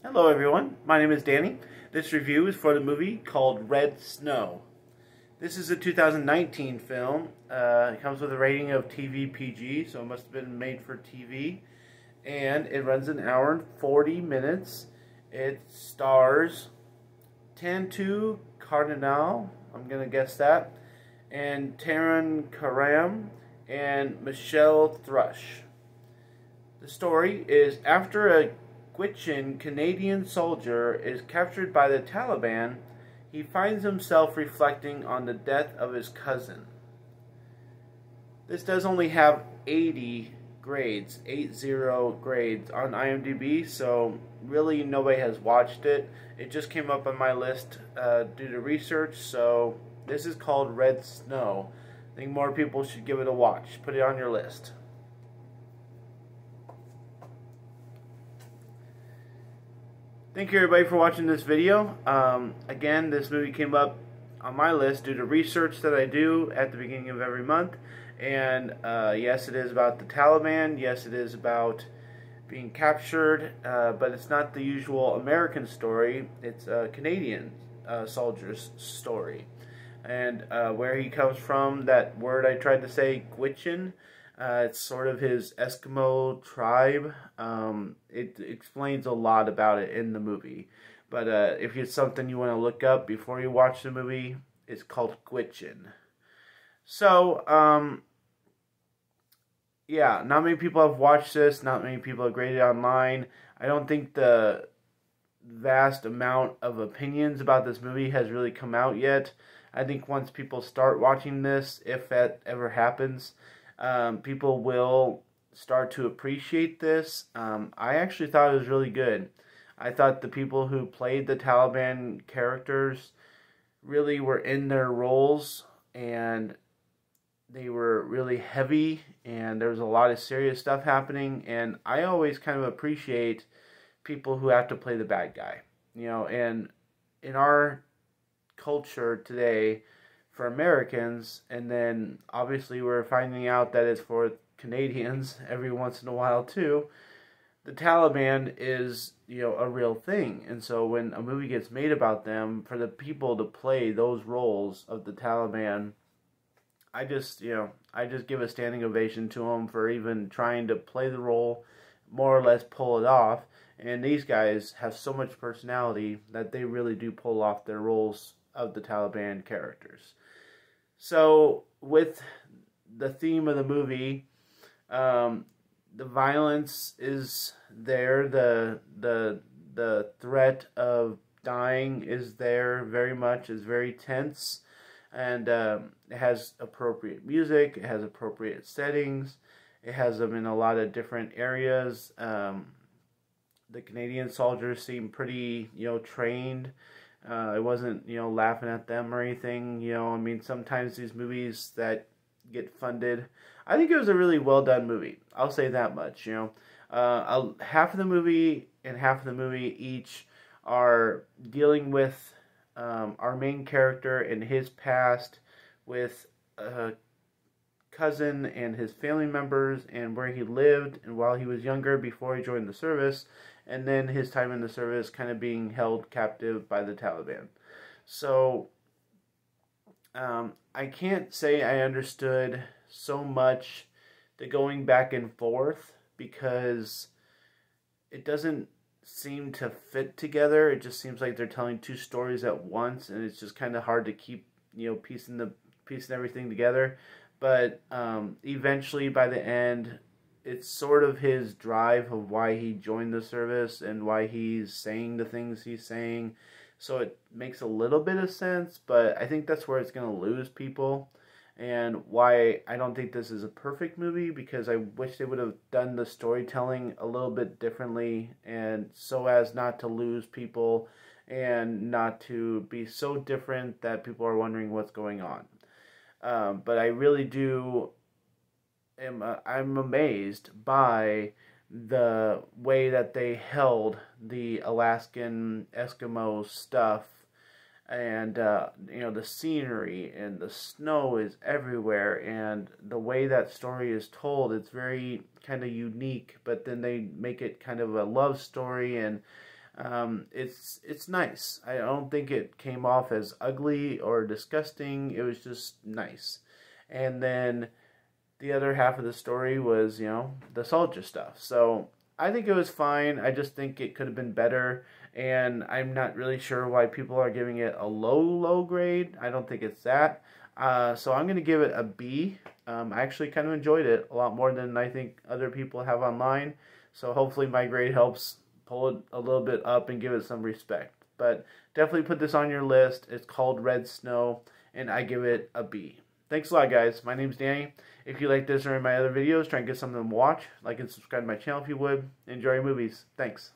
Hello everyone, my name is Danny. This review is for the movie called Red Snow. This is a 2019 film. It comes with a rating of TV PG, so it must have been made for TV. And it runs an hour and 40 minutes. It stars Tantu Cardinal, I'm going to guess that, and Taran Karam, and Michelle Thrush. The story is after a Gwich'in Canadian soldier is captured by the Taliban, he finds himself reflecting on the death of his cousin. This does only have 80 grades, 80 grades on IMDb, so really nobody has watched it. It just came up on my list due to research, so this is called Red Snow. I think more people should give it a watch. Put it on your list. Thank you everybody for watching this video. Again, this movie came up on my list due to research that I do at the beginning of every month. And yes, it is about the Taliban. Yes, it is about being captured. But it's not the usual American story. It's a Canadian soldier's story. And where he comes from, that word I tried to say, Gwich'in. It's sort of his Eskimo tribe. It explains a lot about it in the movie. But if it's something you want to look up before you watch the movie, it's called Gwich'in. So, yeah, not many people have watched this. Not many people have graded it online. I don't think the vast amount of opinions about this movie has really come out yet. I think once people start watching this, if that ever happens, people will start to appreciate this. I actually thought it was really good. I thought the people who played the Taliban characters really were in their roles, and they were really heavy, and there was a lot of serious stuff happening, and I always kind of appreciate people who have to play the bad guy. You know, and in our culture today, for Americans, and then obviously we're finding out that it's for Canadians every once in a while too, the Taliban is, you know, a real thing. And so when a movie gets made about them, for the people to play those roles of the Taliban, I just give a standing ovation to them for even trying to play the role, more or less pull it off. And these guys have so much personality that they really do pull off their roles of the Taliban characters. So, with the theme of the movie, the violence is there, the threat of dying is there very much, is very tense, and it has appropriate music, it has appropriate settings, it has them in a lot of different areas. The Canadian soldiers seem pretty, trained. I wasn't, laughing at them or anything. I mean, sometimes these movies that get funded, I think it was a really well done movie. I'll say that much. Half of the movie and half of the movie each are dealing with our main character and his past, with a cousin and his family members, and where he lived and while he was younger before he joined the service, and then his time in the service kind of being held captive by the Taliban. So I can't say I understood so much the going back and forth, because it doesn't seem to fit together. It just seems like they're telling two stories at once, and it's just kind of hard to keep piecing everything together. But eventually, by the end, it's sort of his drive of why he joined the service and why he's saying the things he's saying. So it makes a little bit of sense, but I think that's where it's going to lose people, and why I don't think this is a perfect movie, because I wish they would have done the storytelling a little bit differently, and so as not to lose people and not to be so different that people are wondering what's going on. But I really I'm amazed by the way that they held the Alaskan Eskimo stuff, and the scenery and the snow is everywhere, and the way that story is told, it's very kind of unique, but then they make it kind of a love story, and It's nice. I don't think it came off as ugly or disgusting. It was just nice. And then the other half of the story was, you know, the soldier stuff. So I think it was fine. I just think it could have been better. And I'm not really sure why people are giving it a low grade. I don't think it's that. So I'm going to give it a B. I actually kind of enjoyed it a lot more than I think other people have online. So hopefully my grade helps pull it a little bit up and give it some respect. But definitely put this on your list. It's called Red Snow, and I give it a B. Thanks a lot, guys. My name's Danny. If you like this or my other videos, try and get something to watch. Like and subscribe to my channel if you would. Enjoy your movies. Thanks.